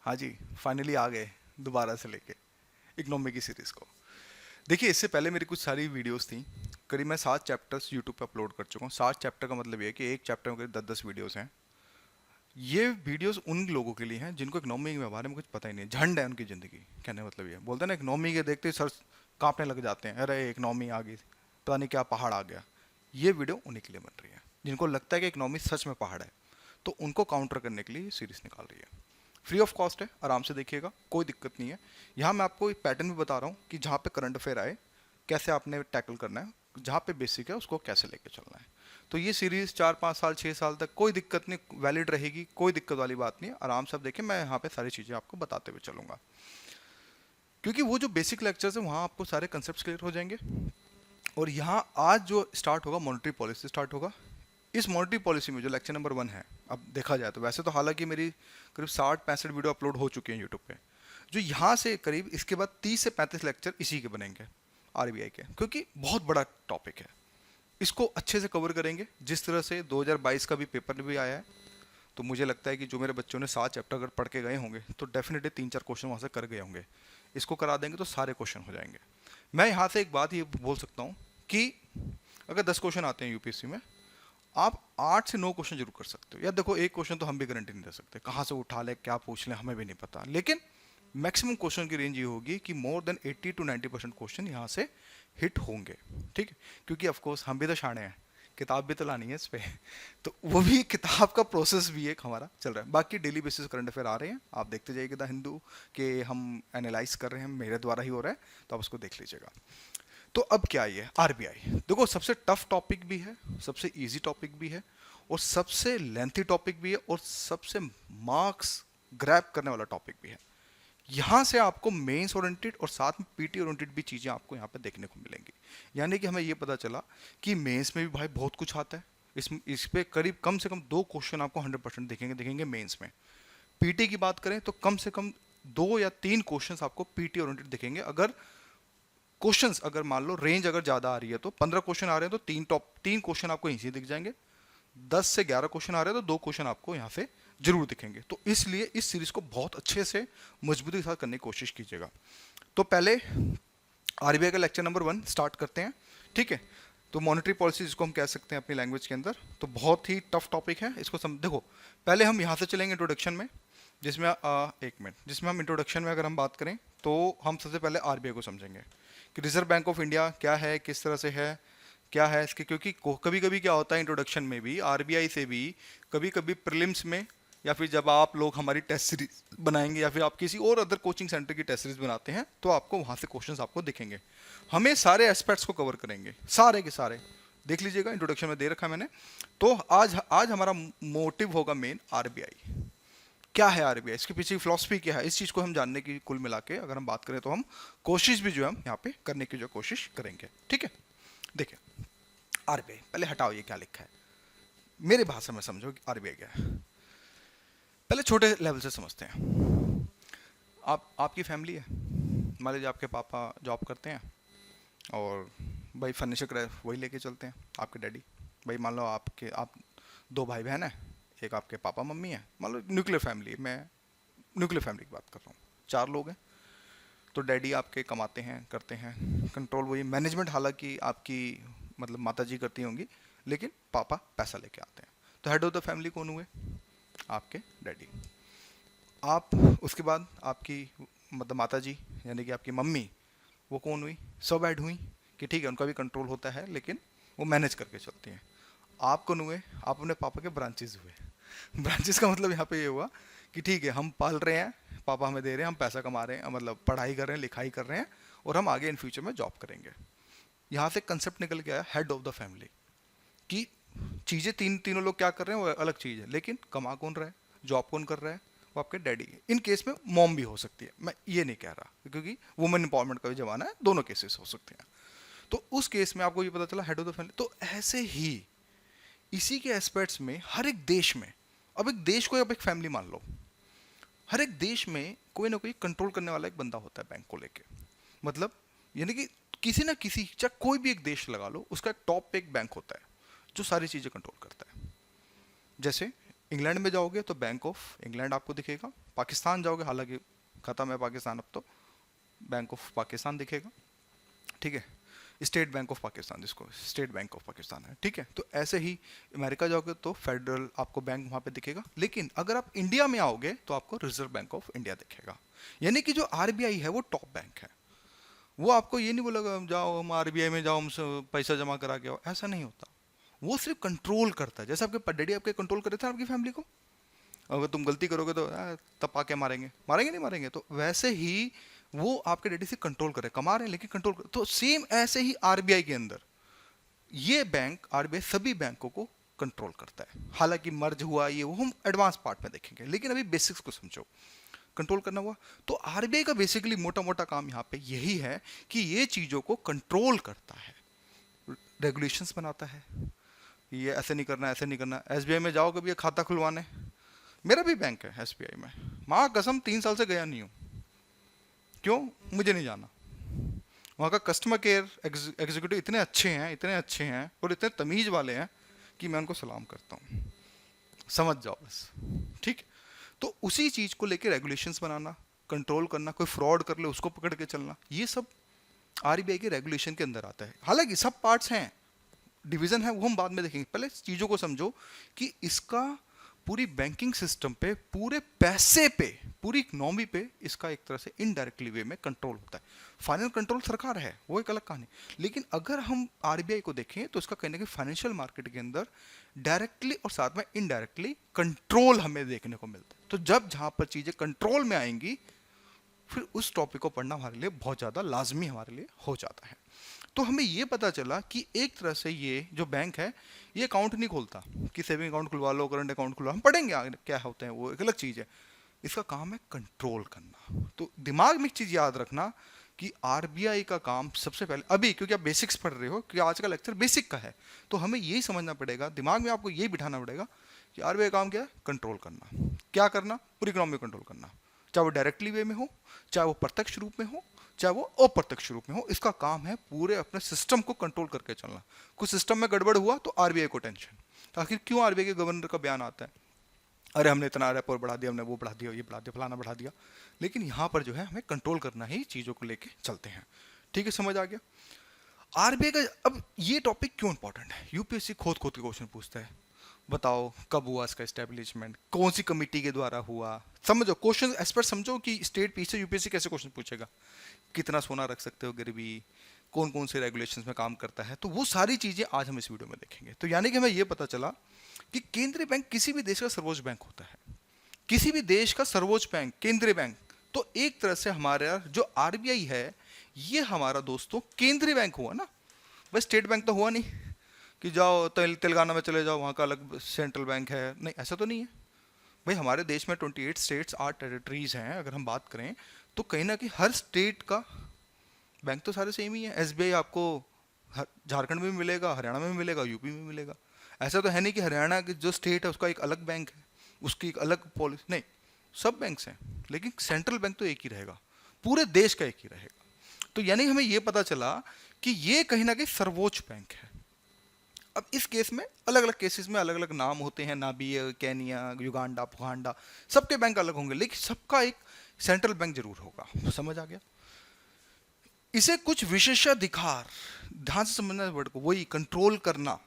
हाँ जी, फाइनली आ गए दोबारा से लेके इकोनॉमी की सीरीज़ को। देखिए, इससे पहले मेरी कुछ सारी वीडियोस थी। करीब मैं 7 चैप्टर्स यूट्यूब पे अपलोड कर चुका हूँ। 7 चैप्टर का मतलब ये है कि एक चैप्टर में करीब 10-10 वीडियोस हैं। ये वीडियोस उन लोगों के लिए हैं जिनको इकोनॉमी के बारे में कुछ पता ही नहीं है, झंड है उनकी ज़िंदगी। कहने का मतलब ये है, बोलते हैं ना, इकोनॉमी के देखते ही सर कांपने लग जाते हैं, अरे इकोनॉमी आ गई, पता नहीं क्या पहाड़ आ गया। ये वीडियो उन्हीं के लिए बन रही है जिनको लगता है कि इकोनॉमी सच में पहाड़ है, तो उनको काउंटर करने के लिए ये सीरीज़ निकाल रही है। फ्री ऑफ कॉस्ट है, आराम से देखिएगा, कोई दिक्कत नहीं है। यहाँ मैं आपको एक पैटर्न भी बता रहा हूँ कि जहाँ पे करंट अफेयर आए कैसे आपने टैकल करना है, जहाँ पे बेसिक है उसको कैसे लेके चलना है। तो ये सीरीज़ 4-5 साल 6 साल तक कोई दिक्कत नहीं, वैलिड रहेगी, कोई दिक्कत वाली बात नहीं है। आराम से आप देखिए, मैं यहाँ पे सारी चीज़ें आपको बताते हुए चलूँगा, क्योंकि वो जो बेसिक लेक्चर्स है वहाँ आपको सारे कंसेप्ट क्लियर हो जाएंगे। और यहाँ आज जो स्टार्ट होगा, मॉनेटरी पॉलिसी स्टार्ट होगा। इस मॉनेटरी पॉलिसी में जो लेक्चर नंबर 1 है, अब देखा जाए तो वैसे तो हालांकि मेरी करीब 60-65 वीडियो अपलोड हो चुकी हैं यूट्यूब पे, जो यहाँ से करीब इसके बाद 30 से 35 लेक्चर इसी के बनेंगे, आरबीआई के, क्योंकि बहुत बड़ा टॉपिक है। इसको अच्छे से कवर करेंगे। जिस तरह से 2022 का भी पेपर भी आया है, तो मुझे लगता है कि जो मेरे बच्चों ने 7 चैप्टर अगर पढ़ के गए होंगे तो डेफिनेटली 3-4 क्वेश्चन वहाँ से कर गए होंगे। इसको करा देंगे तो सारे क्वेश्चन हो जाएंगे। मैं यहाँ से एक बात ये बोल सकता हूँ कि अगर 10 क्वेश्चन आते हैं यूपीएससी में, आप 8 से 9 क्वेश्चन जरूर कर सकते हो। या देखो, एक क्वेश्चन तो हम भी गारंटी नहीं दे सकते, कहाँ से उठा ले क्या पूछ लें हमें भी नहीं पता, लेकिन मैक्सिमम क्वेश्चन की रेंज ये होगी कि मोर देन 80 to 90% क्वेश्चन यहाँ से हिट होंगे। ठीक है, क्योंकि ऑफकोर्स हम भी तो शाणे हैं, किताब भी तो लानी है इस पे तो वो भी किताब का प्रोसेस भी एक हमारा चल रहा है। बाकी डेली बेसिस करंट अफेयर आ रहे हैं, आप देखते जाइएगा द हिंदू के, हम एनालाइज कर रहे हैं, मेरे द्वारा ही हो रहा है, तो आप उसको देख लीजिएगा। तो अब क्या है, ये आरबीआई देखो सबसे टफ टॉपिक भी है, सबसे इजी टॉपिक भी है, और सबसे लेंथी टॉपिक भी है, और सबसे मार्क्स ग्रैब करने वाला टॉपिक भी है। यहाँ से आपको मेंस ओरिएंटेड और साथ में पीटी ओरिएंटेड भी चीज़ें आपको यहाँ पे देखने को मिलेंगी। यानी कि हमें ये पता चला कि मेंस में भी भाई बहुत कुछ आता है। इस पे करीब कम से कम 2 क्वेश्चन आपको 100% दिखेंगे मेंस में। पीटी की बात करें तो कम से कम 2 या 3 क्वेश्चंस आपको पीटी ओरिएंटेड दिखेंगे। अगर क्वेश्चंस, अगर मान लो रेंज अगर ज़्यादा आ रही है तो 15 क्वेश्चन आ रहे हैं तो 3 क्वेश्चन आपको यहीं से दिख जाएंगे। 10 से 11 क्वेश्चन आ रहे हैं तो 2 क्वेश्चन आपको यहाँ से जरूर दिखेंगे। तो इसलिए इस सीरीज को बहुत अच्छे से मजबूती के साथ करने की कोशिश कीजिएगा। तो पहले आरबीआई का लेक्चर नंबर 1 स्टार्ट करते हैं। ठीक है, तो मॉनेटरी पॉलिसी जिसको हम कह सकते हैं अपनी लैंग्वेज के अंदर, तो बहुत ही टफ टॉपिक है, इसको देखो पहले हम यहाँ से चलेंगे इंट्रोडक्शन में, जिसमें एक मिनट, जिसमें हम इंट्रोडक्शन में अगर हम बात करें तो हम सबसे पहले आरबीआई को समझेंगे कि रिजर्व बैंक ऑफ इंडिया क्या है, किस तरह से है, क्या है इसके। क्योंकि कभी कभी क्या होता है इंट्रोडक्शन में भी, आरबीआई से भी कभी कभी प्रीलिम्स में, या फिर जब आप लोग हमारी टेस्ट सीरीज बनाएंगे या फिर आप किसी और अदर कोचिंग सेंटर की टेस्ट सीरीज बनाते हैं, तो आपको वहाँ से क्वेश्चंस आपको दिखेंगे। हमें सारे एस्पेक्ट्स को कवर करेंगे, सारे के सारे देख लीजिएगा, इंट्रोडक्शन में दे रखा है मैंने। तो आज आज हमारा मोटिव होगा मेन आरबीआई। क्या है आरबीआई, इसके पीछे की फिलॉसफी क्या है, इस चीज़ को हम जानने की कुल मिला के अगर हम बात करें तो हम कोशिश भी जो है हम यहाँ पे करने की जो कोशिश करेंगे। ठीक है, देखिए आरबीआई, पहले हटाओ ये क्या लिखा है, मेरे भाषा में समझो कि आरबीआई क्या है। पहले छोटे लेवल से समझते हैं। आपकी फैमिली है, मान लीजिए आपके पापा जॉब करते हैं और भाई फर्नीचर वही लेके चलते हैं, आपके डैडी। भाई मान लो आप 2 भाई बहन हैं, एक आपके पापा मम्मी है, मान लो न्यूक्लियर फैमिली, मैं न्यूक्लियर फैमिली की बात कर रहा हूँ, 4 लोग हैं। तो डैडी आपके कमाते हैं, करते हैं, कंट्रोल वही, मैनेजमेंट हालांकि आपकी मतलब माता जी करती होंगी, लेकिन पापा पैसा लेके आते हैं। तो हेड ऑफ द फैमिली कौन हुए, आपके डैडी। आप उसके बाद आपकी मतलब माता जी यानी कि आपकी मम्मी, वो कौन हुई, सब ऐड हुई कि ठीक है उनका भी कंट्रोल होता है लेकिन वो मैनेज करके चलती हैं। आप कौन हुए, आप अपने पापा के ब्रांचेस हुए। ब्रांचेस का मतलब यहाँ पे ये हुआ कि ठीक है हम पाल रहे हैं, पापा हमें दे रहे हैं, हम पैसा कमा रहे हैं, मतलब पढ़ाई कर रहे हैं, लिखाई कर रहे हैं, और हम आगे इन फ्यूचर में जॉब करेंगे। यहाँ से कंसेप्ट निकल के आया हेड ऑफ द फैमिली कि चीज़ें तीनों लोग क्या कर रहे हैं वो अलग चीज़ है, लेकिन कमा कौन रहा है, जॉब कौन कर रहा है, वो आपके डैडी है। इन केस में मॉम भी हो सकती है, मैं ये नहीं कह रहा, क्योंकि वुमेन एम्पावरमेंट का भी जमाना है, दोनों केसेस हो सकते हैं। तो उस केस में आपको ये पता चला हेड ऑफ द फैमिली। तो ऐसे ही इसी के एस्पेक्ट्स में हर एक देश में, अब एक देश को अब एक फैमिली मान लो, हर एक देश में कोई ना कोई कंट्रोल करने वाला एक बंदा होता है बैंक को लेके। मतलब यानी कि किसी ना किसी, चाहे कोई भी एक देश लगा लो, उसका टॉप पे एक बैंक होता है जो सारी चीज़ें कंट्रोल करता है। जैसे इंग्लैंड में जाओगे तो बैंक ऑफ इंग्लैंड आपको दिखेगा, पाकिस्तान जाओगे, हालांकि ख़त्म है पाकिस्तान, अब तो बैंक ऑफ पाकिस्तान दिखेगा, ठीक है, स्टेट बैंक ऑफ पाकिस्तान, जिसको स्टेट बैंक ऑफ पाकिस्तान है, ठीक है। तो ऐसे ही अमेरिका जाओगे तो फेडरल आपको बैंक वहाँ पे दिखेगा, लेकिन अगर आप इंडिया में आओगे तो आपको रिजर्व बैंक ऑफ इंडिया दिखेगा। यानी कि जो आरबीआई है वो टॉप बैंक है। वो आपको ये नहीं बोलेगा जाओ हम आरबीआई में जाओ हमसे पैसा जमा करा के आओ, ऐसा नहीं होता। वो सिर्फ कंट्रोल करता है, जैसे आपके डैडी आपके कंट्रोल कर रहे थे आपकी फैमिली को, अगर तुम गलती करोगे तो तपा के मारेंगे, मारेंगे नहीं मारेंगे, तो वैसे ही वो आपके डैडी से कंट्रोल करे, कमा रहे हैं लेकिन कंट्रोल कर, तो सेम ऐसे ही आरबीआई के अंदर ये बैंक, आरबीआई सभी बैंकों को कंट्रोल करता है। हालांकि मर्ज हुआ ये वो हम एडवांस पार्ट में देखेंगे, लेकिन अभी बेसिक्स को समझो। कंट्रोल करना हुआ तो आरबीआई का बेसिकली मोटा मोटा काम यहाँ पे यही है कि ये चीजों को कंट्रोल करता है, रेगुलेशंस बनाता है, ये ऐसे नहीं करना ऐसे नहीं करना। एसबीआई में जाओ कभी ये खाता खुलवाने, मेरा भी बैंक है एसबीआई में, माँ कसम 3 साल से गया नहीं हूँ, क्यों, मुझे नहीं जाना। वहाँ का कस्टमर केयर एग्जीक्यूटिव इतने अच्छे हैं और इतने तमीज वाले हैं कि मैं उनको सलाम करता हूँ, समझ जाओ बस, ठीक। तो उसी चीज को लेकर रेगुलेशंस बनाना, कंट्रोल करना, कोई फ्रॉड कर ले उसको पकड़ के चलना, ये सब आरबीआई के रेगुलेशन के अंदर आता है। हालांकि सब पार्ट्स हैं, डिवीजन है, वो हम बाद में देखेंगे, पहले चीजों को समझो कि इसका पूरी बैंकिंग सिस्टम पे, पूरे पैसे पे, पूरी इकोनॉमी पे इसका एक तरह से इनडायरेक्टली वे में कंट्रोल होता है। फाइनल कंट्रोल सरकार है, वो एक अलग कहानी, लेकिन अगर हम आरबीआई को देखें तो इसका कहने के फाइनेंशियल मार्केट के अंदर डायरेक्टली और साथ में इनडायरेक्टली कंट्रोल हमें देखने को मिलता है। तो जब जहां पर चीजें कंट्रोल में आएंगी फिर उस टॉपिक को पढ़ना हमारे लिए बहुत ज़्यादा लाजमी हमारे लिए हो जाता है। तो हमें ये पता चला कि एक तरह से ये जो बैंक है ये अकाउंट नहीं खोलता कि सेविंग अकाउंट खुलवा लो, करंट अकाउंट खुलवा, हम पढ़ेंगे आगे क्या होते हैं, वो एक अलग चीज़ है। इसका काम है कंट्रोल करना। तो दिमाग में एक चीज़ याद रखना कि आरबीआई का काम सबसे पहले, अभी क्योंकि आप बेसिक्स पढ़ रहे हो, क्योंकि आज का लेक्चर बेसिक का है, तो हमें यही समझना पड़ेगा, दिमाग में आपको यही बिठाना पड़ेगा कि आरबीआई का काम क्या है, कंट्रोल करना। क्या करना, पूरी इकोनॉमी कंट्रोल करना, चाहे वो डायरेक्टली वे में हो, चाहे वो प्रत्यक्ष रूप में हो, चाहे वो अप्रत्यक्ष रूप में हो, इसका काम है पूरे अपने सिस्टम को कंट्रोल करके चलना। कुछ सिस्टम में गड़बड़ हुआ तो आरबीआई को टेंशन। आखिर क्यों आरबीआई के गवर्नर का बयान आता है, अरे हमने इतना रेपो बढ़ा दिया, हमने वो बढ़ा दिया, ये बढ़ा दिया, फलाना बढ़ा दिया, लेकिन यहाँ पर जो है हमें कंट्रोल करना ही, चीज़ों को लेके चलते हैं, ठीक है, समझ आ गया। आरबीआई का अब ये टॉपिक क्यों इंपॉर्टेंट है, यूपीएससी खोद खोद के क्वेश्चन पूछता है, बताओ कब हुआ इसका एस्टेब्लिशमेंट, कौन सी कमिटी के द्वारा हुआ, समझो क्वेश्चन एस्पेक्ट समझो कि स्टेट पीछे यूपीएससी कैसे क्वेश्चन पूछेगा, कितना सोना रख सकते हो गिरवी, कौन कौन से रेगुलेशंस में काम करता है, तो वो सारी चीजें आज हम इस वीडियो में देखेंगे। तो यानी कि हमें ये पता चला कि केंद्रीय बैंक किसी भी देश का सर्वोच्च बैंक होता है, किसी भी देश का सर्वोच्च बैंक केंद्रीय बैंक। तो एक तरह से हमारा जो आरबीआई है ये हमारा दोस्तों केंद्रीय बैंक हुआ ना, बस स्टेट बैंक तो हुआ नहीं कि जाओ तेलंगाना में चले जाओ वहाँ का अलग सेंट्रल बैंक है, नहीं ऐसा तो नहीं है भाई। हमारे देश में 28 स्टेट्स 8 टेरिटरीज हैं, अगर हम बात करें तो कहीं ना कहीं हर स्टेट का बैंक तो सारे सेम ही है। एसबीआई आपको झारखंड में भी मिलेगा, हरियाणा में भी मिलेगा, यूपी में भी मिलेगा। ऐसा तो है नहीं कि हरियाणा की जो स्टेट है उसका एक अलग बैंक है, उसकी एक अलग पॉलिसी, नहीं, सब बैंक्स हैं, लेकिन सेंट्रल बैंक तो एक ही रहेगा, पूरे देश का एक ही रहेगा। तो यानी हमें यह पता चला कि ये कहीं ना कहीं सर्वोच्च बैंक है। अब इस केस में अलग अलग केसेस में अलग अलग नाम होते हैं, नामीबिया, केनिया, युगांडा, पुगांडा, सबके बैंक अलग होंगे, लेकिन सबका एक सेंट्रल बैंक जरूर होगा। समझ आ गया। इसे कुछ विशेषाधिकार, ध्यान से समझना वर्ड को, वही कंट्रोल करना,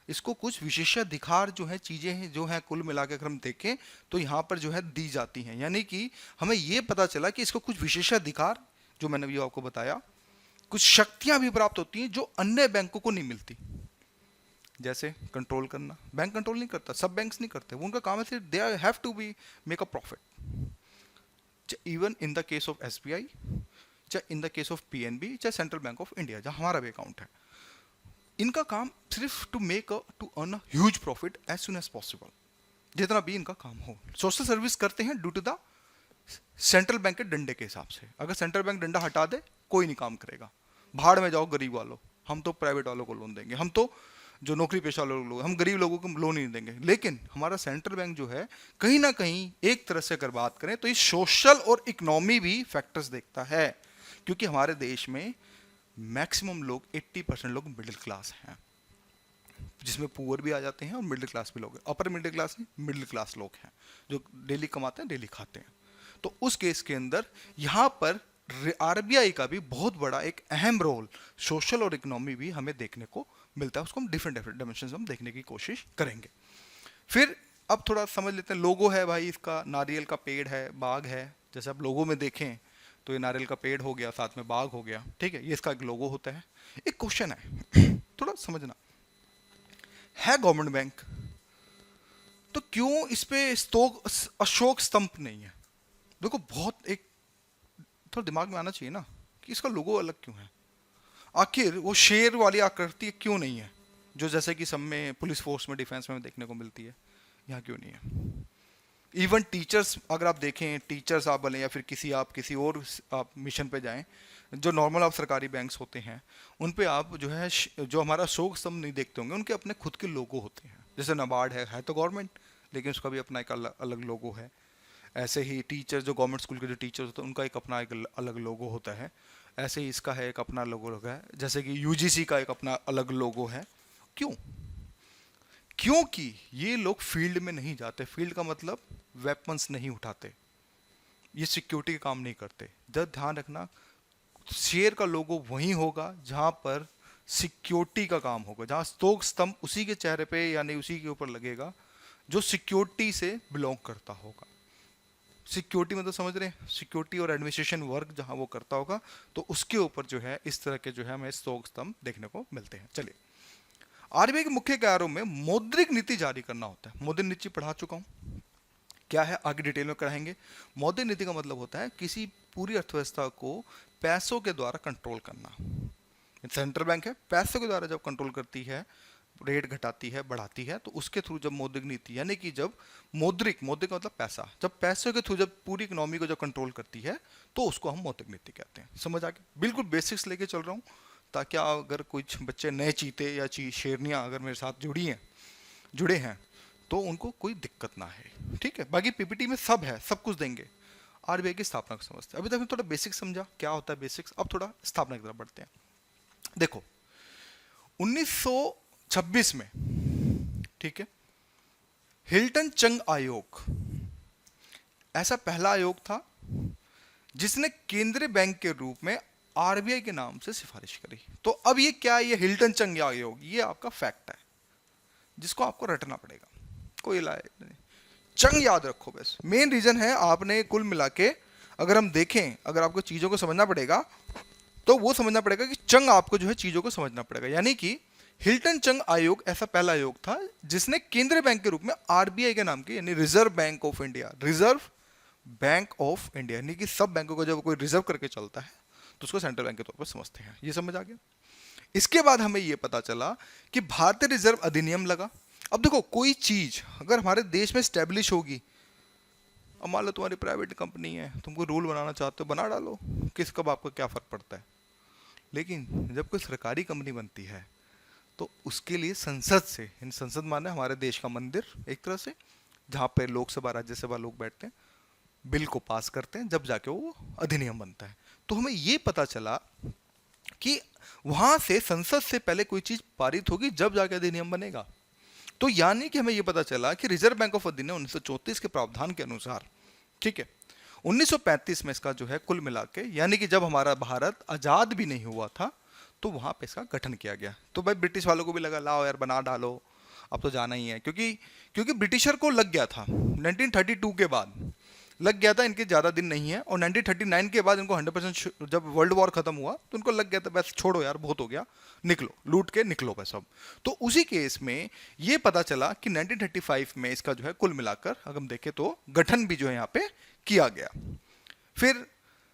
इसको कुछ विशेषाधिकार जो है, चीजें हैं जो है कुल मिला के अगर हम देखें तो यहाँ पर जो है दी जाती हैं। यानी कि हमें यह पता चला कि इसको कुछ विशेषाधिकार, जो मैंने भी आपको बताया, कुछ शक्तियां भी प्राप्त होती हैं जो अन्य बैंकों को नहीं मिलती। जैसे कंट्रोल करना, बैंक कंट्रोल नहीं करता, सब बैंक्स नहीं करते, वो उनका काम है सिर्फ they have to be make a profit. Even in the case of SBI, चाहे in the case of PNB, चाहे सेंट्रल बैंक ऑफ इंडिया जहां हमारा भी अकाउंट है, इनका काम सिर्फ to earn a huge profit as soon as possible, जितना भी इनका काम हो। सोशल सर्विस करते हैं due to the central bank के डंडे के हिसाब से। अगर सेंट्रल बैंक डंडा हटा दे कोई नहीं काम करेगा, भाड़ में जाओ गरीब वालों, हम तो प्राइवेट वालों को लोन देंगे, हम तो जो नौकरी पेशा लोग, हम गरीब लोगों को लोन नहीं देंगे। लेकिन हमारा सेंट्रल बैंक जो है कहीं ना कहीं एक तरह से अगर बात करें तो ये सोशल और इकोनॉमी भी फैक्टर्स देखता है, क्योंकि हमारे देश में मैक्सिमम लोग 80% लोग मिडिल क्लास हैं, जिसमें पुअर भी आ जाते हैं और मिडिल क्लास भी लोग हैं। अपर मिडिल क्लास नहीं, मिडिल क्लास लोग हैं जो डेली कमाते हैं, डेली खाते हैं। तो उस केस के अंदर यहाँ पर आरबीआई का भी बहुत बड़ा एक अहम रोल सोशल और इकोनॉमी भी हमें देखने को मिलता है। उसको हम डिफरेंट डिफरेंट डायमेंशन हम देखने की कोशिश करेंगे। फिर अब थोड़ा समझ लेते हैं, लोगो है भाई इसका, नारियल का पेड़ है, बाग है। जैसे आप लोगों में देखें तो ये नारियल का पेड़ हो गया, साथ में बाग हो गया, ठीक है, ये इसका एक लोगो होता है। एक क्वेश्चन है थोड़ा समझना, है गवर्नमेंट बैंक, तो क्यों इस पे अशोक स्तंभ नहीं है? देखो बहुत एक थोड़ा दिमाग में आना चाहिए ना कि इसका लोगो अलग क्यों है, आखिर वो शेर वाली आकृति क्यों नहीं है जो जैसे कि सब में पुलिस फोर्स में, डिफेंस में देखने को मिलती है, यहाँ क्यों नहीं है? इवन टीचर्स अगर आप देखें, टीचर्स आप बने या फिर किसी और आप मिशन पे जाएं, जो नॉर्मल आप सरकारी बैंक्स होते हैं उन पे आप जो है जो हमारा अशोक स्तंभ नहीं देखते होंगे, उनके अपने खुद के लोगो होते हैं। जैसे नाबार्ड है तो गवर्नमेंट, लेकिन उसका भी अपना एक अलग लोगो है। ऐसे ही टीचर, जो गवर्नमेंट स्कूल के जो टीचर्स होते हैं उनका एक अपना एक अलग लोगो होता है। ऐसे ही इसका है एक अपना लोगो है, जैसे कि यूजीसी का एक अपना अलग लोगो है। क्यों? क्योंकि ये लोग फील्ड में नहीं जाते। फील्ड का मतलब वेपन्स नहीं उठाते, ये सिक्योरिटी का काम नहीं करते। जब ध्यान रखना, शेर का लोगो वहीं होगा जहां पर सिक्योरिटी का काम होगा, जहां अशोक स्तंभ उसी के चेहरे पे यानी उसी के ऊपर लगेगा जो सिक्योरिटी से बिलोंग करता होगा। सिक्योरिटी मतलब समझ रहे हैं, सिक्योरिटी और एडमिनिस्ट्रेशन वर्क जहां वो करता होगा, तो उसके ऊपर जो है इस तरह के जो है हमें अशोक स्तंभ देखने को मिलते हैं। चलिए, आरबीआई के मुख्य कार्यों में मौद्रिक नीति जारी करना होता है। मौद्रिक नीति पढ़ा चुका हूं, क्या है आगे डिटेल में कराएंगे। मौद्रिक नीति का मतलब होता है किसी पूरी अर्थव्यवस्था को पैसों के द्वारा कंट्रोल करना। सेंट्रल बैंक है, पैसों के द्वारा जब कंट्रोल करती है, रेट घटाती है, बढ़ाती है, तो उसके थ्रू जब मौद्रिक नीति, यानी कि जब मौद्रिक का मतलब पैसा, जब पैसों के थ्रू जब पूरी इकोनॉमी को जब कंट्रोल करती है तो उसको हम मौद्रिक नीति कहते हैं। समझ आ गया? बिल्कुल बेसिक्स लेके चल रहा हूँ ताकि अगर कुछ बच्चे नए चीते या शेरनियाँ अगर मेरे साथ जुड़े हैं तो उनको कोई दिक्कत ना है, ठीक है। बाकी पीपीटी में सब है, सब कुछ देंगे। आरबीआई की स्थापना को समझते हैं। अभी तक हमने थोड़ा बेसिक समझा क्या होता है बेसिक्स, अब थोड़ा स्थापना की तरफ बढ़ते हैं। देखो 1926 में, ठीक है, हिल्टन चंग आयोग ऐसा पहला आयोग था जिसने केंद्रीय बैंक के रूप में आरबीआई के नाम से सिफारिश करी। तो अब ये क्या है, ये हिल्टन चंग आयोग, ये आपका फैक्ट है जिसको आपको रटना पड़ेगा, कोई लाए नहीं, चंग याद रखो बस। मेन रीजन है आपने कुल मिला के, अगर हम देखें, अगर आपको चीजों को समझना पड़ेगा तो वो समझना पड़ेगा कि चंग आपको जो है चीजों को समझना पड़ेगा। यानी कि हिल्टन चंग आयोग ऐसा पहला आयोग था जिसने केंद्रीय बैंक के रूप में आरबीआई के नाम के, यानी रिजर्व बैंक ऑफ इंडिया, यानी कि सब बैंकों को जब कोई रिजर्व करके चलता है तो उसको सेंट्रल बैंक के तौर पर समझते हैं। ये समझ आ गया। इसके बाद हमें यह पता चला कि भारतीय रिजर्व अधिनियम लगा। अब देखो, कोई चीज अगर हमारे देश में स्टैब्लिश होगी, अब मान लो तुम्हारी प्राइवेट कंपनी है, तुमको रूल बनाना चाहते हो, बना डालो, किस कब आपको क्या फर्क पड़ता है। लेकिन जब कोई सरकारी कंपनी बनती है तो उसके लिए संसद से, इन संसद माने हमारे देश का मंदिर एक तरह से, जहाँ पे लोकसभा राज्यसभा लोग बैठते हैं, बिल को पास करते हैं, जब जाके वो अधिनियम बनता है। तो हमें ये पता चला कि वहां से, संसद से पहले कोई चीज पारित होगी जब जाके अधिनियम बनेगा। तो यानी कि हमें यह पता चला कि रिजर्व बैंक ऑफ अधिनियम 1934 के प्रावधान के अनुसार, ठीक है, 1935 में इसका जो है कुल मिला के, यानी कि जब हमारा भारत आजाद भी नहीं हुआ था तो वहां पे इसका गठन किया गया। तो भाई ब्रिटिश वालों को भी लगा लाओ यार बना डालो, अब तो जाना ही है, क्योंकि ब्रिटिशर को लग गया था 1932 के बाद, लग गया था इनके ज़्यादा दिन नहीं है, और 1939 के बाद इनको 100% जब वर्ल्ड वॉर खत्म हुआ तो इनको लग गया था बस छोड़ो यार बहुत हो गया, निकलो, लूट के निकलो बस अब। तो उसी केस में ये पता चला कि 1935 में इसका जो है कुल मिलाकर अगर हम देखें तो गठन भी जो है यहाँ पे किया गया। फिर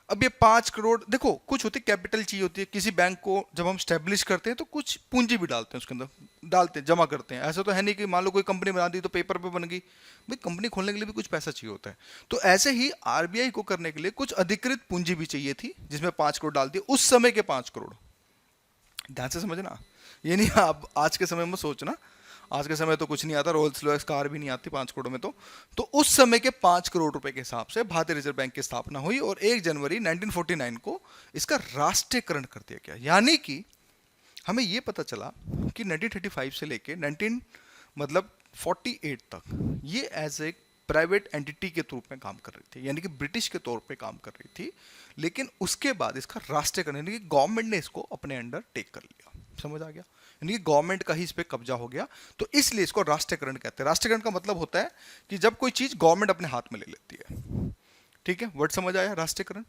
अब ये 5 करोड़, देखो कुछ होती कैपिटल चाहिए होती है किसी बैंक को, जब हम स्टैब्लिश करते हैं तो कुछ पूंजी भी डालते हैं उसके अंदर, डालते हैं, जमा करते हैं। ऐसा तो है नहीं कि मान लो कोई कंपनी बना दी तो पेपर पे बन गई, भाई कंपनी खोलने के लिए भी कुछ पैसा चाहिए होता है। तो ऐसे ही आरबीआई को करने के लिए कुछ अधिकृत पूंजी भी चाहिए थी, जिसमें 5 करोड़ डाल दिए, उस समय के 5 करोड़। ध्यान से समझना, ये नहीं आप आज के समय में सोचना, आज के समय तो कुछ नहीं आता, रोल्स रॉयस कार भी नहीं आती 5 करोड़ में। तो उस समय के 5 करोड़ रुपए के हिसाब से भारतीय रिजर्व बैंक की स्थापना हुई और 1 जनवरी 1949 को इसका राष्ट्रीयकरण कर दिया गया। यानी कि हमें यह पता चला कि 1935 से लेके 48 तक ये एज ए प्राइवेट एंटिटी के रूप में काम कर रही थी, यानी कि ब्रिटिश के तौर पे काम कर रही थी। लेकिन उसके बाद इसका राष्ट्रीयकरण, यानी कि गवर्नमेंट ने इसको अपने अंडर टेक कर लिया। समझ आ गया? यानी कि गवर्नमेंट का ही इस पे कब्जा हो गया, तो इसलिए इसको राष्ट्रीयकरण कहते हैं। राष्ट्रीयकरण का मतलब होता है कि जब कोई चीज गवर्नमेंट अपने हाथ में ले लेती है। ठीक है, वर्ड समझ आया? राष्ट्रीयकरण।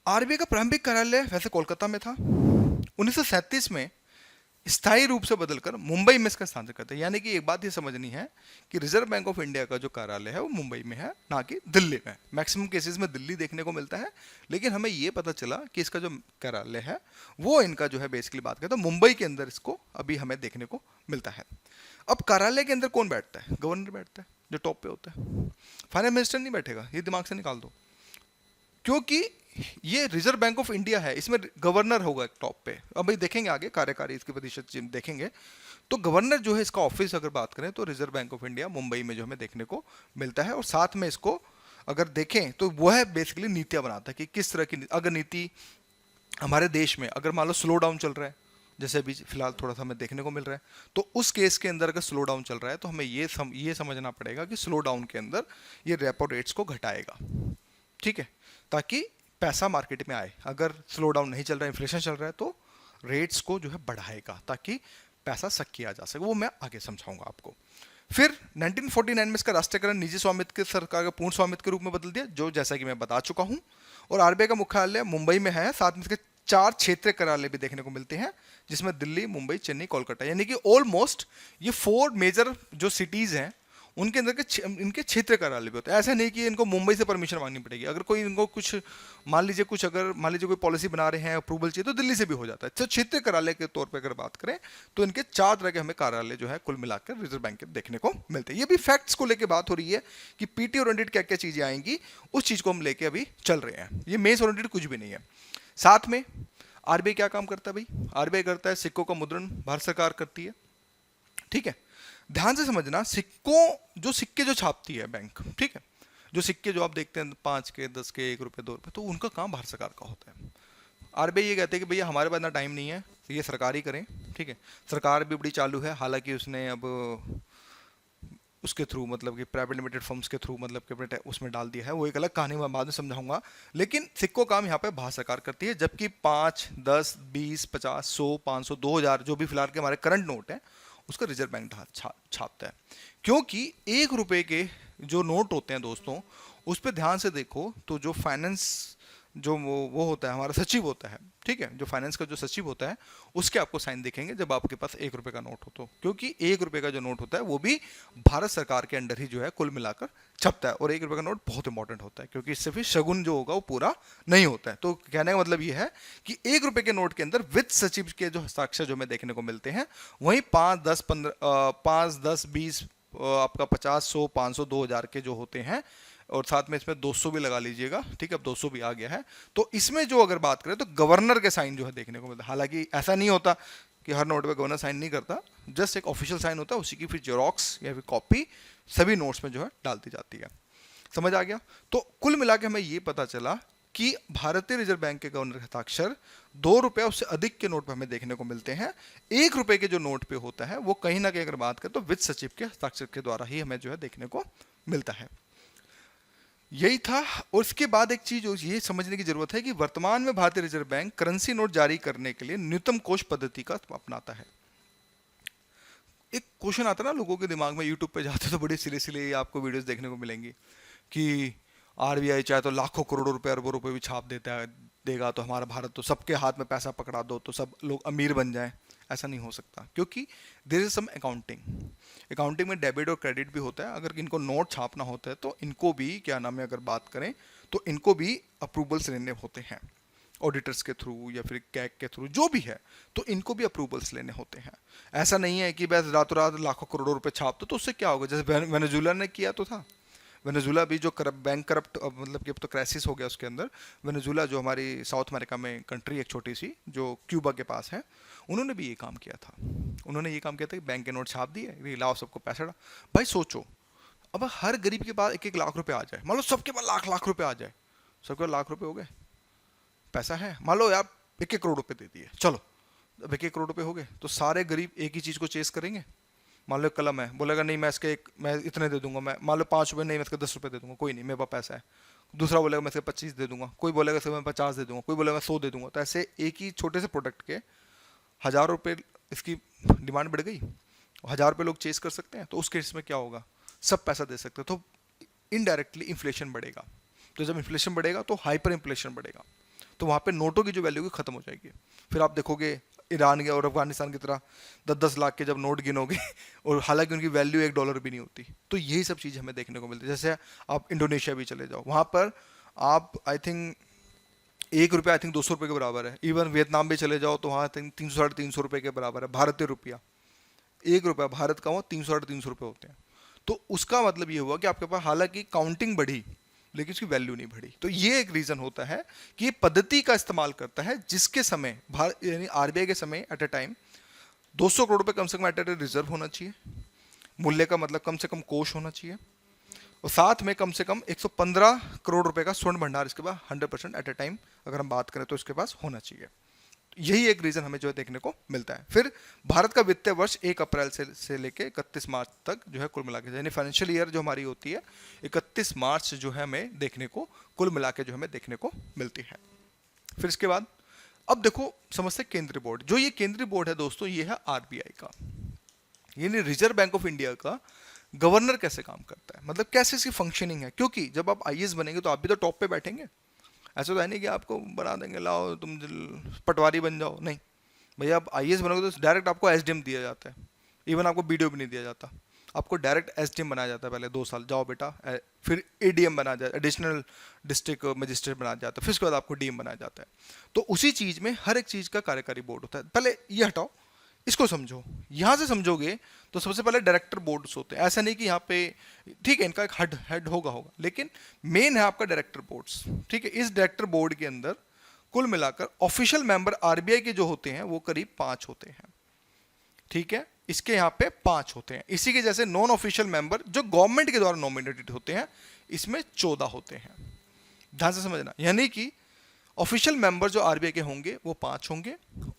आरबीआई का प्रारंभिक कार्यालय वैसे कोलकाता में था। 1937 में स्थायी रूप से बदलकर मुंबई में इसका स्थानांतरण करते हैं। यानी कि एक बात ये समझनी है कि रिजर्व बैंक ऑफ इंडिया का जो कार्यालय है वो मुंबई में है, ना कि दिल्ली में। मैक्सिमम केसेस में दिल्ली देखने को मिलता है, लेकिन हमें ये पता चला कि इसका जो कार्यालय है वो इनका जो है बेसिकली बात करें तो मुंबई के अंदर इसको अभी हमें देखने को मिलता है। अब कार्यालय के अंदर कौन बैठता है? गवर्नर बैठता है, जो टॉप पे होता है। फाइनेंस मिनिस्टर नहीं बैठेगा, ये दिमाग से निकाल दो, क्योंकि ये रिजर्व बैंक ऑफ इंडिया है, इसमें गवर्नर होगा एक टॉप पे। अब भाई देखेंगे आगे कार्यकारी इसके प्रतिशत देखेंगे, तो गवर्नर जो है इसका ऑफिस अगर बात करें तो reserve bank of India Mumbai में जो हमें देखने को मिलता है। और साथ में इसको अगर देखें तो वो है बेसिकली नीतियां बनाता है कि किस तरह की अगर नीति हमारे देश में अगर मान लो स्लो डाउन चल रहा है, जैसे अभी फिलहाल थोड़ा सा हमें देखने को मिल रहा है, तो उस केस के अंदर अगर स्लो डाउन चल रहा है तो हमें ये समझना पड़ेगा कि स्लो डाउन के अंदर ये रेपो रेट्स को घटाएगा। ठीक है, ताकि पैसा मार्केट में आए। अगर स्लो डाउन नहीं चल रहा है, इन्फ्लेशन चल रहा है, तो रेट्स को जो है बढ़ाएगा ताकि पैसा सक किया जा सके। वो मैं आगे समझाऊंगा आपको। फिर 1949 में इसका राष्ट्रीयकरण निजी स्वामित्व के सरकार का पूर्ण स्वामित्व के रूप में बदल दिया, जो जैसा कि मैं बता चुका हूं। और आरबीआई का मुख्यालय मुंबई में है, साथ में इसके 4 क्षेत्रीय कार्यालय भी देखने को मिलते हैं, जिसमें दिल्ली, मुंबई, चेन्नई, कोलकाता, यानी कि ऑलमोस्ट ये 4 मेजर जो सिटीज हैं उनके अंदर के इनके क्षेत्र कार्यालय भी होते हैं। ऐसा नहीं कि इनको मुंबई से परमिशन मांगनी पड़ेगी। अगर कोई इनको कुछ मान लीजिए कोई पॉलिसी बना रहे हैं, अप्रूवल चाहिए, तो दिल्ली से भी हो जाता है। तो क्षेत्र कार्यालय के तौर पे अगर बात करें तो इनके 4 तरह के हमें कार्यालय जो है कुल मिलाकर रिजर्व बैंक के देखने को मिलते हैं। ये भी फैक्ट्स को लेकर बात हो रही है कि पीटी और अनडिट क्या क्या चीजें आएंगी, उस चीज को हम लेके अभी चल रहे हैं। ये मेस और अनडिट कुछ भी नहीं है। साथ में आरबीआई क्या काम करता है भाई? आरबीआई करता है सिक्कों का मुद्रण, भारत सरकार करती है। ठीक है, ध्यान से समझना, जो सिक्के जो छापती है बैंक, ठीक है, जो सिक्के जो आप देखते हैं 5 के, 10 के, 1 रुपए, 2 रुपए, तो उनका काम भारत सरकार का होता है। आरबीआई ये कहते हैं कि भैया हमारे पास ना टाइम नहीं है, तो ये सरकार ही करें। ठीक है, सरकार भी बड़ी चालू है, हालांकि उसने अब उसके थ्रू मतलब कि प्राइवेट लिमिटेड फर्म्स के थ्रू मतलब कि अपने उसमें डाल दिया है, वो एक अलग कहानी मैं बाद में समझाऊंगा। लेकिन सिक्कों काम यहाँ पे भारत सरकार करती है, जबकि 5, 10, 20, 50, 100, 500, 2000 जो भी फिलहाल के हमारे करंट नोट है उसका रिजर्व बैंक छापता है। क्योंकि 1 रुपए के जो नोट होते हैं दोस्तों, उस पर ध्यान से देखो तो जो फाइनेंस जो वो होता है हमारा सचिव होता है, ठीक है, जो फाइनेंस का जो सचिव होता है उसके आपको साइन दिखेंगे जब आपके पास 1 रुपए का नोट हो। तो क्योंकि 1 रुपए का जो नोट होता है वो भी भारत सरकार के अंडर ही जो है कुल मिलाकर छपता है। और 1 रुपए का नोट बहुत इंपॉर्टेंट होता है, क्योंकि इससे फिर शगुन जो होगा वो पूरा नहीं होता है। तो कहने का मतलब ये है कि 1 रुपए के नोट के अंदर वित्त सचिव के जो हस्ताक्षर जो हमें देखने को मिलते हैं, वहीं 5, 10, 15, 5, 10, 20, आपका 50, 100, 500, 2000 के जो होते हैं, और साथ में इसमें 200 भी लगा लीजिएगा। ठीक है, अब 200 भी आ गया है। तो इसमें जो अगर बात करें तो गवर्नर के साइन जो है देखने को मिलता है। हालांकि ऐसा नहीं होता कि हर नोट पे गवर्नर साइन नहीं करता, जस्ट एक ऑफिशियल साइन होता है, उसी की फिर जेरोक्स या फिर कॉपी सभी नोट्स में जो है डालती जाती है। समझ आ गया? तो कुल मिला के हमें ये पता चला कि भारतीय रिजर्व बैंक के गवर्नर के हस्ताक्षर 2 रुपए उससे अधिक के नोट पे हमें देखने को मिलते हैं। 1 रुपए के जो नोट पे होता है वो कहीं ना कहीं अगर बात करें तो वित्त सचिव के हस्ताक्षर के द्वारा ही हमें जो है देखने को मिलता है। यही था। और इसके बाद एक चीज ये समझने की जरूरत है कि वर्तमान में भारतीय रिजर्व बैंक करेंसी नोट जारी करने के लिए न्यूनतम कोष पद्धति का अपनाता है। एक क्वेश्चन आता है ना लोगों के दिमाग में, यूट्यूब पे जाते तो बड़ी सिले आपको वीडियोस देखने को मिलेंगी कि आरबीआई चाहे तो लाखों करोड़ों रुपए, अरबों रुपए भी छाप देगा तो हमारा भारत तो सबके हाथ में पैसा पकड़ा दो तो सब लोग अमीर बन जाएं। ऐसा नहीं हो सकता, क्योंकि देयर इज सम अकाउंटिंग में डेबिट और क्रेडिट भी होता है। अगर इनको नोट छापना होता है तो इनको भी क्या नाम है, अगर बात करें तो इनको भी अप्रूवल्स लेने होते हैं ऑडिटर्स के थ्रू या फिर कैग के थ्रू, जो भी है, तो इनको भी अप्रूवल्स लेने होते हैं। ऐसा नहीं है कि बस रातों रात लाखों करोड़ों रुपए छाप दो तो उससे क्या होगा। जैसे वेनेजुएला ने किया तो था, वेनेजुएला भी जो बैंक करप्ट मतलब कि अब तो क्राइसिस हो गया उसके अंदर। वेनेजुएला जो हमारी साउथ अमेरिका में कंट्री एक छोटी सी जो क्यूबा के पास है, उन्होंने भी ये काम किया था। उन्होंने ये काम किया था कि बैंक के नोट छाप दिए, लाओ सबको पैसा डाल। भाई सोचो, अब हर गरीब के पास 1-1 लाख रुपए आ जाए, मान लो सबके पास लाख लाख रुपए आ जाए, सबके पास लाख रुपए हो गए, पैसा है, मान लो यार 1-1 करोड़ रुपए दे दिए, चलो अब 1-1 करोड़ रुपए हो गए, तो सारे गरीब एक ही चीज को चेस करेंगे? मान लो कलम है, बोलेगा नहीं मैं मैं इतने दे दूंगा, मैं मान लो 5 रुपये, नहीं मैं इसके 10 रुपये दे दूंगा, कोई नहीं मेरे पास पैसा है। दूसरा बोलेगा मैं इसके 25 दे दूंगा, कोई बोलेगा इसके मैं 50 दे दूंगा, कोई बोलेगा मैं 100 दे दूंगा। तो ऐसे एक ही छोटे से प्रोडक्ट के 1000 रुपये इसकी डिमांड बढ़ गई, 1000 रुपये लोग चेस कर सकते हैं, तो उस केस में क्या होगा, सब पैसा दे सकते हैं, तो इनडायरेक्टली इन्फ्लेशन बढ़ेगा। तो जब इन्फ्लेशन बढ़ेगा तो हाइपर इन्फ्लेशन बढ़ेगा, तो वहाँ पे नोटों की जो वैल्यू है खत्म हो जाएगी। फिर आप देखोगे ईरान के और अफगानिस्तान की तरह 10-10 लाख के जब नोट गिनोगे और हालांकि उनकी वैल्यू $1 भी नहीं होती। तो यही सब चीज़ हमें देखने को मिलती है। जैसे आप इंडोनेशिया भी चले जाओ, वहाँ पर आप आई थिंक 1 रुपया आई थिंक 200 रुपये के बराबर है। इवन वियतनाम भी चले जाओ तो वहाँ 300-350 रुपये के बराबर है भारतीय रुपया। 1 रुपया भारत का वो 300-350 रुपये होते हैं। तो उसका मतलब ये हुआ कि आपके पास हालांकि काउंटिंग बढ़ी लेकिन उसकी वैल्यू नहीं बढ़ी। तो ये एक रीजन होता है कि ये पद्धति का इस्तेमाल करता है जिसके समय यानी आरबीआई के समय एट अ टाइम 200 करोड़ रुपए कम से कम एट अ रिजर्व होना चाहिए, मूल्य का मतलब कम से कम कोष होना चाहिए, और साथ में कम से कम 115 करोड़ रुपए का स्वर्ण भंडार इसके पास 100% एट अ टाइम अगर हम बात करें तो इसके पास होना चाहिए। यही एक रीजन हमें जो है देखने को मिलता है। फिर भारत का वित्तीय वर्ष 1 अप्रैल से लेके 31 मार्च तक जो है कुल मिला के, यानी फाइनेंशियल ईयर जो हमारी होती है 31 मार्च जो है हमें देखने को कुल मिला के जो हमें देखने को मिलती है। फिर इसके बाद अब देखो समझते हैं केंद्रीय बोर्ड। जो ये केंद्रीय बोर्ड है दोस्तों, ये है आरबीआई का, यानी रिजर्व बैंक ऑफ इंडिया का गवर्नर कैसे काम करता है, मतलब कैसे इसकी फंक्शनिंग है। क्योंकि जब आप आईएएस बनेंगे तो आप भी तो टॉप पे बैठेंगे, ऐसा तो है नहीं कि आपको बना देंगे लाओ तुम पटवारी बन जाओ, नहीं भैया। आप आईएएस बनोगे तो डायरेक्ट आपको एसडीएम दिया जाता है, इवन आपको बीडीओ भी नहीं दिया जाता, आपको डायरेक्ट एसडीएम बनाया जाता है। पहले 2 साल जाओ बेटा, फिर एडीएम बनाया जाता है, एडिशनल डिस्ट्रिक्ट मजिस्ट्रेट बनाया जाता है, फिर उसके बाद आपको डीएम बनाया जाता है। तो उसी चीज़ में हर एक चीज़ का कार्यकारी बोर्ड होता है। पहले ये हटाओ, इसको समझो, यहाँ से समझोगे तो सबसे पहले डायरेक्टर बोर्ड्स होते हैं। ऐसा नहीं कि यहाँ पे ठीक है इनका एक हेड होगा, लेकिन मेन है आपका डायरेक्टर बोर्ड्स, ठीक है। इस डायरेक्टर बोर्ड के अंदर कुल मिलाकर ऑफिशियल मेंबर आरबीआई के जो होते हैं वो करीब 5 होते हैं, ठीक है। इसके यहाँ पे 5 होते हैं। इसी के जैसे नॉन ऑफिशियल मेंबर जो गवर्नमेंट के द्वारा नॉमिनेटेड होते हैं, इसमें 14 होते हैं। ध्यान से समझना, यानी कि ऑफिशियल मेंबर जो आरबीआई के होंगे वो 5 होंगे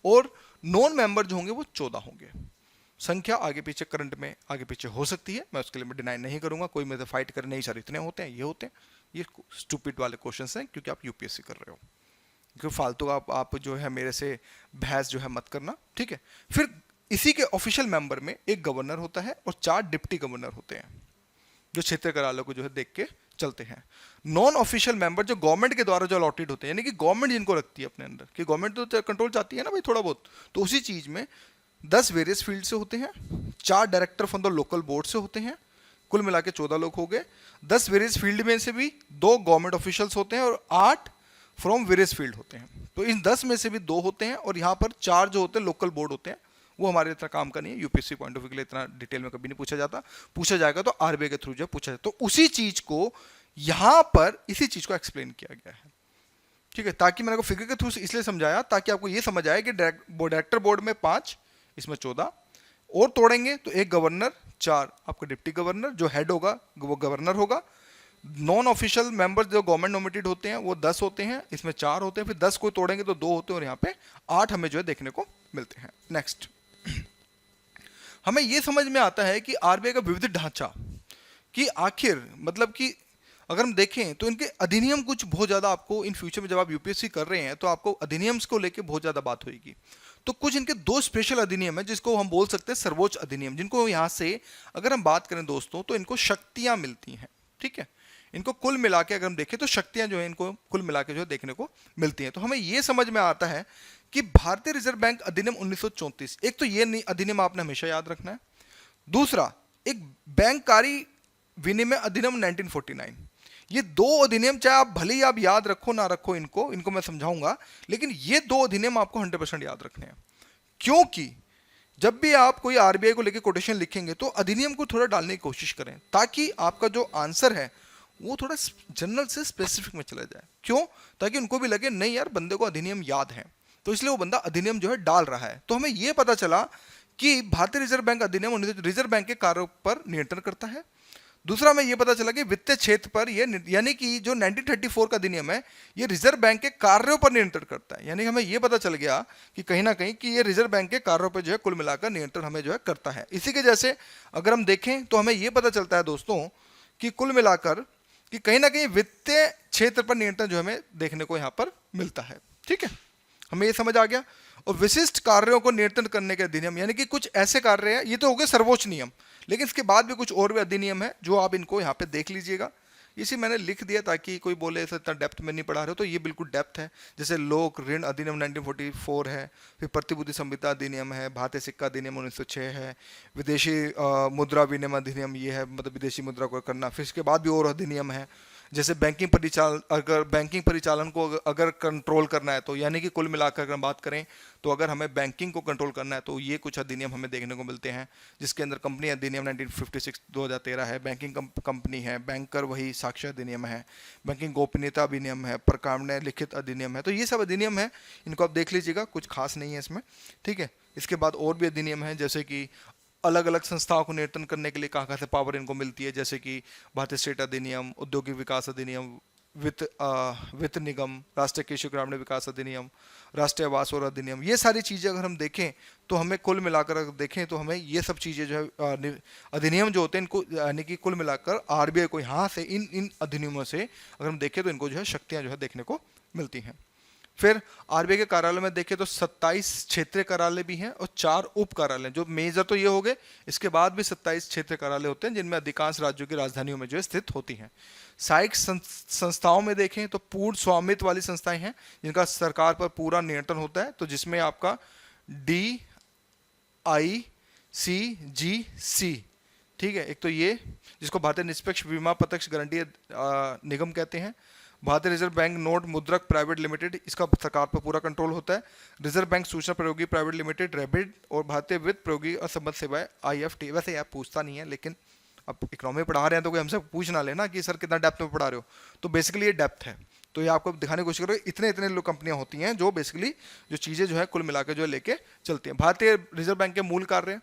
और नॉन मेंबर जो होंगे वो 14 होंगे। संख्या आगे पीछे करंट में आगे पीछे हो सकती है, मैं उसके लिए मैं डिनाई नहीं करूंगा, कोई मेरे फाइट करे नहीं सर इतने होते हैं ये होते हैं, ये स्टूपिड वाले क्वेश्चंस हैं क्योंकि आप यूपीएससी कर रहे हो, क्योंकि फालतू आप जो है मेरे से बहस जो है मत करना, ठीक है। फिर इसी के ऑफिशियल मेंबर में एक गवर्नर होता है और 4 डिप्टी गवर्नर होते हैं जो क्षेत्रीय कार्यालय को जो है देख के चलते हैं। नॉन ऑफिशियल मेंबर जो गवर्नमेंट के द्वारा जो अलॉटेड होते हैं, यानी कि गवर्नमेंट जिनको रखती है अपने अंदर, कि गवर्नमेंट तो कंट्रोल चाहती है ना भाई थोड़ा बहुत, तो उसी चीज में 10 वेरियस फील्ड से होते हैं, 4 director from the local board से होते हैं, कुल मिला के 14 लोग हो गए। 10 वेरियस फील्ड में से भी 2 गवर्नमेंट ऑफिशियल्स होते हैं और 8 फ्रॉम वेरियस फील्ड होते हैं। तो इन 10 में से भी 2 होते हैं और यहाँ पर 4 जो होते हैं लोकल बोर्ड होते हैं, वो हमारे इतना काम का नहीं है, यूपीएससी पॉइंट ऑफ व्यू के लिए इतना डिटेल में कभी नहीं पूछा जाता, पूछा जाएगा तो आरबीआई के थ्रू जो पूछा जाता। तो उसी चीज को यहां पर इसी चीज को एक्सप्लेन किया गया है, ठीक है। ताकि मैंने को फिगर के थ्रू इसलिए समझाया ताकि आपको ये समझ आए कि डायरेक्टर बोर्ड में 5, इसमें 14 और तोड़ेंगे तो एक गवर्नर, 4 आपका डिप्टी गवर्नर, जो हेड होगा वो गवर्नर होगा। नॉन ऑफिशियल मेंबर्स जो गवर्नमेंट नॉमिनेटेड होते हैं वो 10 होते हैं, इसमें 4 होते हैं, फिर 10 को तोड़ेंगे तो 2 होते हैं और यहाँ पे 8 हमें जो है देखने को मिलते हैं। नेक्स्ट हमें ये समझ में आता है कि आरबीआई का विविध ढांचा, कि आखिर मतलब कि अगर हम देखें तो इनके अधिनियम कुछ बहुत ज़्यादा आपको इन फ्यूचर में जब आप यूपीएससी कर रहे हैं तो आपको अधिनियम्स को लेके बहुत ज़्यादा बात होगी। तो कुछ इनके 2 स्पेशल अधिनियम है जिसको हम बोल सकते हैं सर्वोच्च अधिनियम, जिनको यहाँ से अगर हम बात करें दोस्तों तो इनको शक्तियाँ मिलती हैं, ठीक है। इनको कुल मिला के अगर हम देखें तो शक्तियाँ जो है इनको कुल मिला के जो है देखने को मिलती हैं। तो हमें ये समझ में आता है कि भारतीय रिजर्व बैंक अधिनियम 1934, एक तो ये अधिनियम आपने हमेशा याद रखना है। दूसरा एक बैंककारी विनिमय अधिनियम 1949, ये 2 अधिनियम चाहे आप भले ही आप याद रखो ना रखो इनको मैं समझाऊंगा, लेकिन ये 2 अधिनियम आपको 100% याद रखने हैं। क्योंकि जब भी आप कोई आरबीआई को लेकर कोटेशन लिखेंगे तो अधिनियम को थोड़ा डालने की कोशिश करें ताकि आपका जो आंसर है वो थोड़ा जनरल से स्पेसिफिक में चला जाए। क्यों? ताकि उनको भी लगे नहीं यार बंदे को अधिनियम याद है, तो इसलिए वो बंदा अधिनियम जो है डाल रहा है। तो हमें यह पता चला कि भारतीय रिजर्व बैंक अधिनियम रिजर्व बैंक के कार्यों पर नियंत्रण करता है। दूसरा हमें ये पता चला कि वित्तीय क्षेत्र पर ये यानी कि जो 1934 का अधिनियम है ये रिजर्व बैंक के कार्यों पर नियंत्रण करता है। यानी हमें ये पता चल गया कि कहीं ना कहीं कि ये रिजर्व बैंक के कार्यों पर जो है कुल मिलाकर नियंत्रण हमें जो है करता है। इसी के जैसे अगर हम देखें तो हमें ये पता चलता है दोस्तों कि कुल मिलाकर कि कहीं ना कहीं वित्तीय क्षेत्र पर नियंत्रण जो हमें देखने को यहाँ पर मिलता है। ठीक है, हमें ये समझ आ गया। और विशिष्ट कार्यों को नियंत्रण करने के अधिनियम यानी कि कुछ ऐसे कार्य हैं, ये तो हो गए सर्वोच्च नियम, लेकिन इसके बाद भी कुछ और भी अधिनियम है जो आप इनको यहाँ पे देख लीजिएगा। इसी मैंने लिख दिया ताकि कोई बोले ऐसा इतना डेप्थ में नहीं पढ़ा रहे हो, तो ये बिल्कुल डेप्थ है। जैसे लोक ऋण अधिनियम 1944 है, फिर प्रतिभूति संहिता अधिनियम है, भारतीय सिक्का अधिनियम 1906 है, विदेशी मुद्रा विनिमय अधिनियम ये है, मतलब विदेशी मुद्रा को करना। फिर इसके बाद भी और अधिनियम है, जैसे बैंकिंग परिचालन, अगर बैंकिंग परिचालन को अगर कंट्रोल करना है तो यानी कि कुल मिलाकर अगर हम बात करें तो अगर हमें बैंकिंग को कंट्रोल करना है तो ये कुछ अधिनियम हमें देखने को मिलते हैं, जिसके अंदर कंपनी अधिनियम 1956 2013 है, बैंकिंग कंपनी है, बैंकर वही साक्ष्य अधिनियम है, बैंकिंग गोपनीयता अधिनियम है, प्रकाम्य लिखित अधिनियम है। तो ये सब अधिनियम है, इनको आप देख लीजिएगा, कुछ खास नहीं है इसमें। ठीक है, इसके बाद और भी अधिनियम है, जैसे कि अलग अलग संस्थाओं को नियंत्रण करने के लिए कहाँ कहाँ से पावर इनको मिलती है, जैसे कि भारतीय स्टेट अधिनियम, औद्योगिक विकास अधिनियम, वित्त निगम, राष्ट्रीय कृषि ग्रामीण विकास अधिनियम, राष्ट्रीय आवास और अधिनियम। ये सारी चीज़ें अगर हम देखें तो हमें कुल मिलाकर अगर देखें तो हमें ये सब चीज़ें जो है अधिनियम जो होते हैं इनको यानी कि कुल मिलाकर आरबीआई को यहाँ से इन अधिनियमों से अगर हम देखें तो इनको जो है शक्तियाँ जो है देखने को मिलती हैं। फिर आरबीआई के कार्यालय में देखें तो 27 क्षेत्रीय कार्यालय भी हैं और 4 उप कार्यालय, जो मेजर तो ये हो गए, इसके बाद भी 27 क्षेत्रीय कार्यालय होते हैं जिनमें अधिकांश राज्यों की राजधानियों में जो है स्थित होती हैं। सहायक संस्थाओं में देखें तो पूर्ण स्वामित्व वाली संस्थाएं हैं जिनका सरकार पर पूरा नियंत्रण होता है, तो जिसमें आपका DICGC, ठीक है, एक तो ये जिसको भारतीय निष्पक्ष बीमा प्रत्यक्ष गारंटी निगम कहते हैं, भारतीय रिजर्व बैंक नोट मुद्रक प्राइवेट लिमिटेड, इसका सरकार पर पूरा कंट्रोल होता है, रिजर्व बैंक सूचना प्रयोगी प्राइवेट लिमिटेड रैबिट, और भारतीय वित्त प्रयोगी और संबद्ध सेवाएं IFT। वैसे आप पूछता नहीं है, लेकिन अब इकोनॉमी पढ़ा रहे हैं तो कोई हमसे पूछ ना लेना कि सर कितना डेप्थ में पढ़ा रहे हो, तो बेसिकली ये डेप्थ है। तो ये आपको दिखाने की कोशिश करो, इतने इतने लोग कंपनियां होती हैं जो बेसिकली जो चीज़ें जो है कुल मिलाकर जो लेके चलती हैं। भारतीय रिजर्व बैंक के मूल कार्य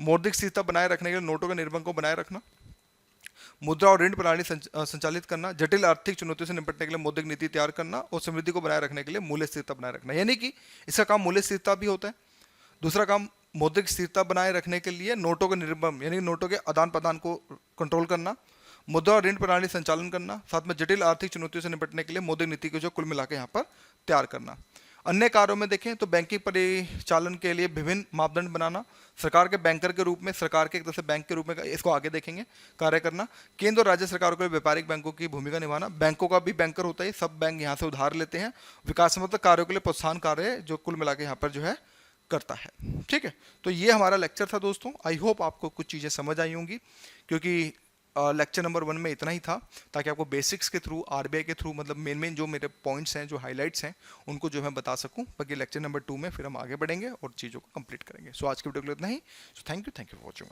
मौद्रिक स्थिरता बनाए रखने के लिए नोटों के निर्माण को बनाए रखना, मुद्रा और ऋण प्रणाली संचालित करना, जटिल आर्थिक चुनौतियों से निपटने के लिए मौद्रिक नीति तैयार करना, और समृद्धि को बनाए रखने के लिए मूल्य स्थिरता बनाए रखना। यानी कि इसका काम मूल्य स्थिरता भी होता है। दूसरा काम मौद्रिक स्थिरता बनाए रखने के लिए नोटों के निर्गम यानी नोटों के आदान प्रदान को कंट्रोल करना, मुद्रा और ऋण प्रणाली संचालन करना, साथ में जटिल आर्थिक चुनौतियों से निपटने के लिए मौद्रिक नीति को जो कुल मिला के यहाँ पर तैयार करना। अन्य कार्यों में देखें तो बैंकिंग परिचालन के लिए विभिन्न मापदंड बनाना, सरकार के बैंकर के रूप में, सरकार के एक तरह से बैंक के रूप में, इसको आगे देखेंगे, कार्य करना, केंद्र और राज्य सरकारों के व्यापारिक बैंकों की भूमिका निभाना, बैंकों का भी बैंकर होता है, सब बैंक यहाँ से उधार लेते हैं, विकासात्मक कार्यों के लिए प्रोत्साहन कार्य जो कुल मिला के यहाँ पर जो है करता है। ठीक है, तो ये हमारा लेक्चर था दोस्तों। आई होप आपको कुछ चीज़ें समझ आई होंगी, क्योंकि लेक्चर नंबर 1 में इतना ही था, ताकि आपको बेसिक्स के थ्रू, आरबीआई के थ्रू, मतलब मेन जो मेरे पॉइंट्स हैं, जो हाइलाइट्स हैं, उनको जो मैं बता सकूं। बाकी लेक्चर नंबर 2 में फिर हम आगे बढ़ेंगे और चीज़ों को कंप्लीट करेंगे। सो आज की वीडियो के लिए इतना ही। So thank you for watching.